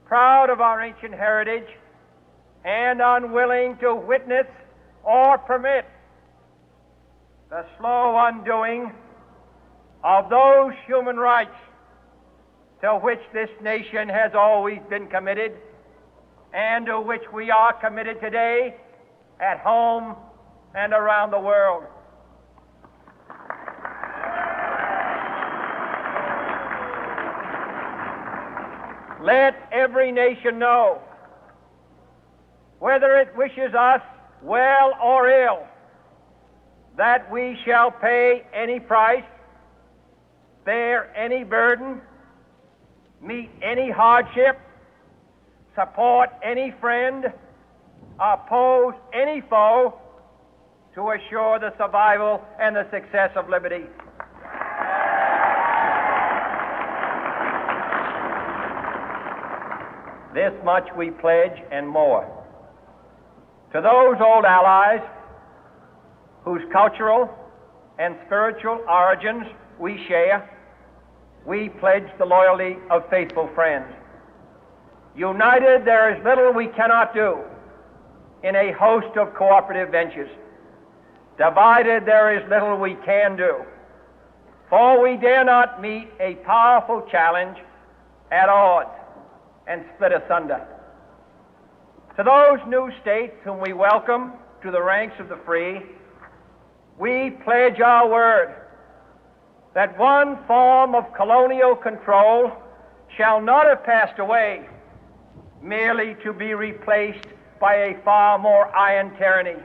Proud of our ancient heritage and unwilling to witness or permit the slow undoing of those human rights to which this nation has always been committed and to which we are committed today at home and around the world. Let every nation know, whether it wishes us well or ill, that we shall pay any price, bear any burden, meet any hardship, support any friend, oppose any foe to assure the survival and the success of liberty. This much we pledge and more. To those old allies whose cultural and spiritual origins we share, we pledge the loyalty of faithful friends. United, there is little we cannot do in a host of cooperative ventures. Divided, there is little we can do, for we dare not meet a powerful challenge at odds and split asunder. To those new states whom we welcome to the ranks of the free, we pledge our word that one form of colonial control shall not have passed away merely to be replaced by a far more iron tyranny.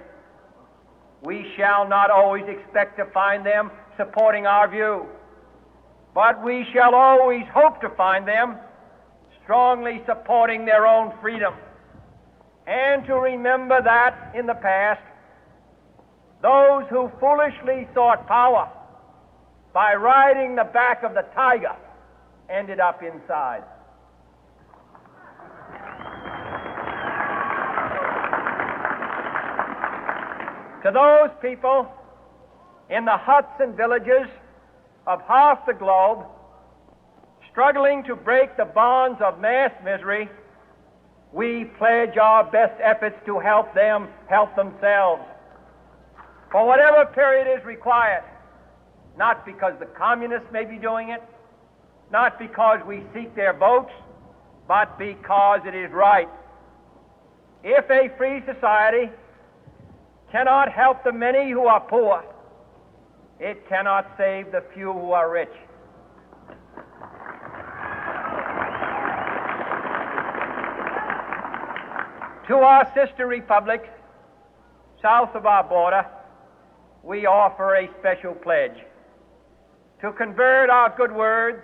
We shall not always expect to find them supporting our view, but we shall always hope to find them strongly supporting their own freedom, and to remember that in the past, those who foolishly sought power by riding the back of the tiger ended up inside. To those people in the huts and villages of half the globe struggling to break the bonds of mass misery, we pledge our best efforts to help them help themselves for whatever period is required, not because the communists may be doing it, not because we seek their votes, but because it is right. If a free society cannot help the many who are poor, it cannot save the few who are rich. To our sister republics south of our border, we offer a special pledge to convert our good words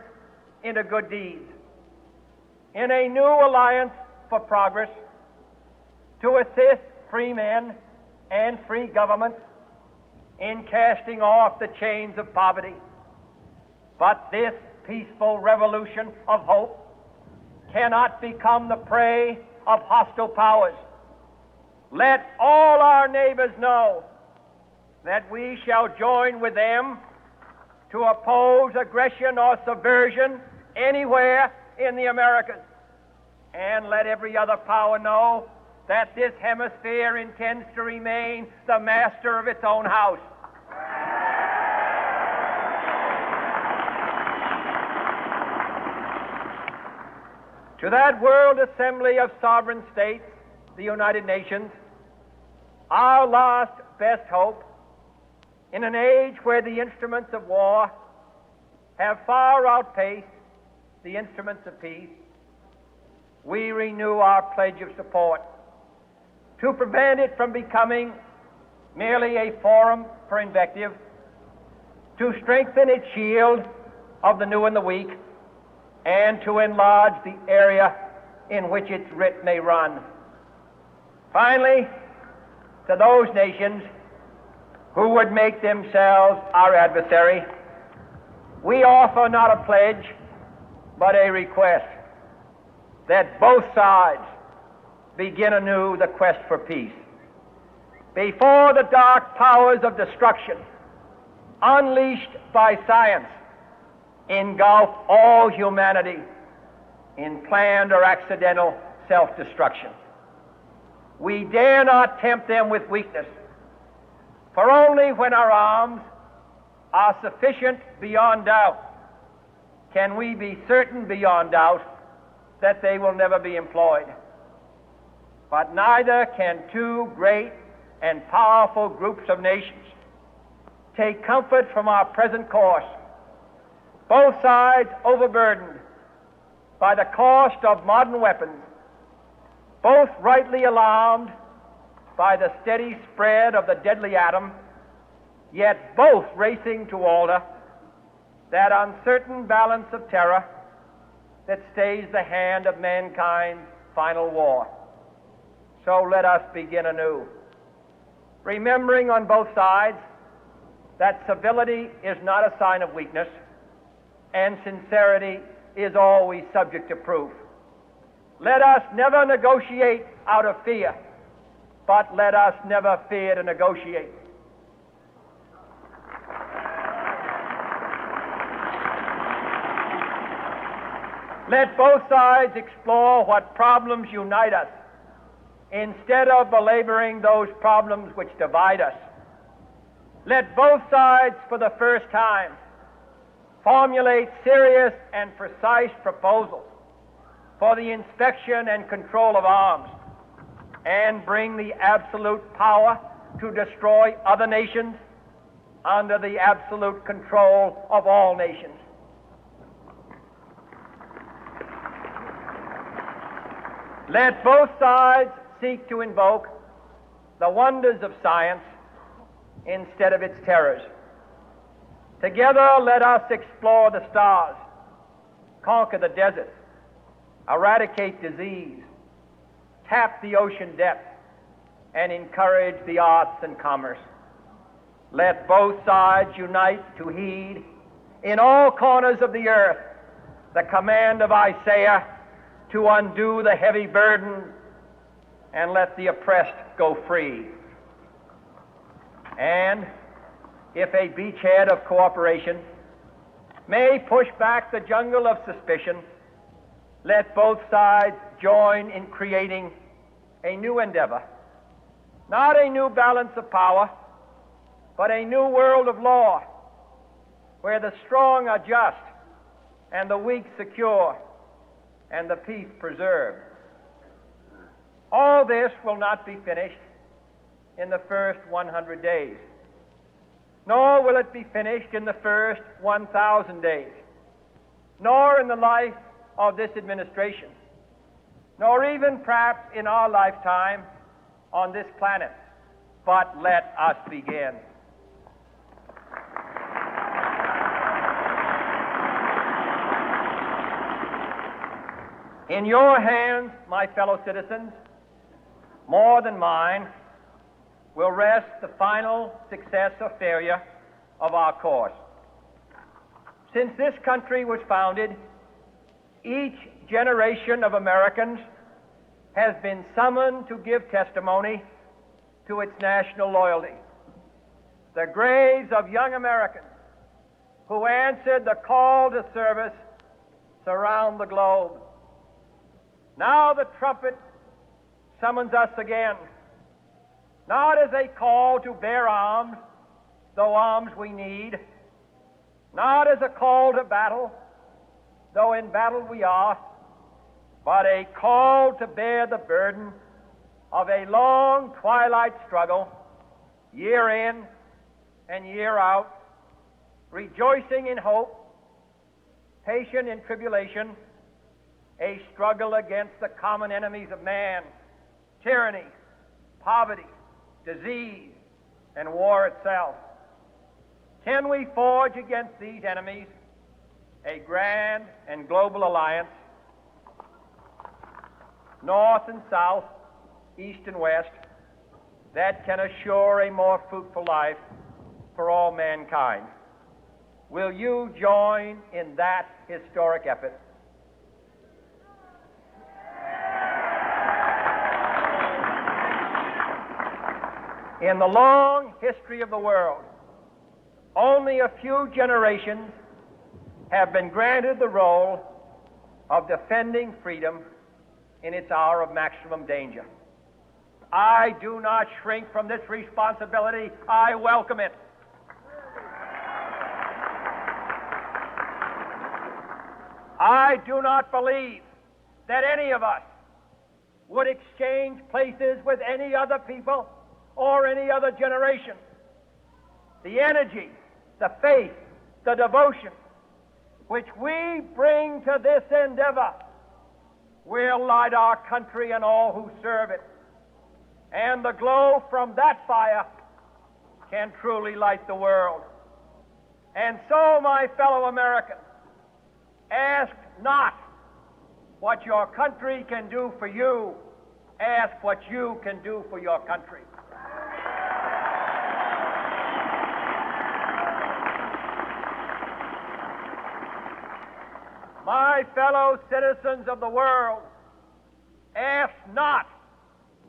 into good deeds, in a new alliance for progress, to assist free men and free governments in casting off the chains of poverty. But this peaceful revolution of hope cannot become the prey of hostile powers. Let all our neighbors know that we shall join with them to oppose aggression or subversion anywhere in the Americas. And let every other power know that this hemisphere intends to remain the master of its own house. To that World Assembly of Sovereign States, the United Nations, our last best hope, in an age where the instruments of war have far outpaced the instruments of peace, we renew our pledge of support to prevent it from becoming merely a forum for invective, to strengthen its shield of the new and the weak, and to enlarge the area in which its writ may run. Finally, to those nations who would make themselves our adversary, we offer not a pledge, but a request that both sides begin anew the quest for peace. Before the dark powers of destruction, unleashed by science, engulf all humanity in planned or accidental self-destruction, we dare not tempt them with weakness, for only when our arms are sufficient beyond doubt can we be certain beyond doubt that they will never be employed. But neither can two great and powerful groups of nations take comfort from our present course, both sides overburdened by the cost of modern weapons, both rightly alarmed by the steady spread of the deadly atom, yet both racing to alter that uncertain balance of terror that stays the hand of mankind's final war. So let us begin anew, remembering on both sides that civility is not a sign of weakness, and sincerity is always subject to proof. Let us never negotiate out of fear, but let us never fear to negotiate. Let both sides explore what problems unite us, instead of belaboring those problems which divide us. Let both sides, for the first time, formulate serious and precise proposals for the inspection and control of arms, and bring the absolute power to destroy other nations under the absolute control of all nations. Let both sides seek to invoke the wonders of science instead of its terrors. Together, let us explore the stars, conquer the deserts, eradicate disease, tap the ocean depths, and encourage the arts and commerce. Let both sides unite to heed in all corners of the earth the command of Isaiah to undo the heavy burden and let the oppressed go free. And if a beachhead of cooperation may push back the jungle of suspicion, let both sides join in creating a new endeavor, not a new balance of power, but a new world of law, where the strong are just and the weak secure and the peace preserved. All this will not be finished in the first 100 days, nor will it be finished in the first 1,000 days, nor in the life of this administration, nor even perhaps in our lifetime on this planet. But let us begin. In your hands, my fellow citizens, more than mine, will rest the final success or failure of our course. Since this country was founded, each generation of Americans has been summoned to give testimony to its national loyalty. The graves of young Americans who answered the call to service surround the globe. Now the trumpet summons us again, not as a call to bear arms, though arms we need, not as a call to battle, though in battle we are, but a call to bear the burden of a long twilight struggle, year in and year out, rejoicing in hope, patient in tribulation, a struggle against the common enemies of man, tyranny, poverty, disease, and war itself. Can we forge against these enemies a grand and global alliance, north and south, east and west, that can assure a more fruitful life for all mankind? Will you join in that historic effort? In the long history of the world, only a few generations have been granted the role of defending freedom in its hour of maximum danger. I do not shrink from this responsibility. I welcome it. I do not believe that any of us would exchange places with any other people or any other generation. The energy, the faith, the devotion which we bring to this endeavor will light our country and all who serve it. And the glow from that fire can truly light the world. And so, my fellow Americans, ask not what your country can do for you, ask what you can do for your country. My fellow citizens of the world, ask not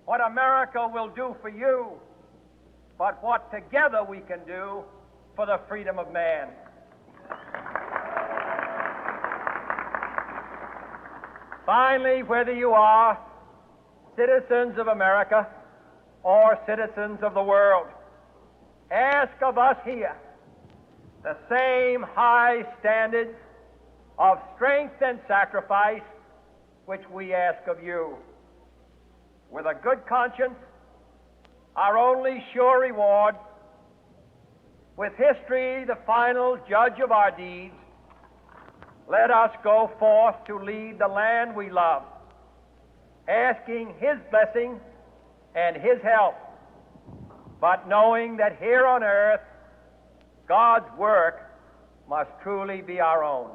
what America will do for you, but what together we can do for the freedom of man. Finally, whether you are citizens of America or citizens of the world, ask of us here the same high standards of strength and sacrifice which we ask of you. With a good conscience, our only sure reward, with history the final judge of our deeds, let us go forth to lead the land we love, asking His blessing and His help, but knowing that here on earth, God's work must truly be our own.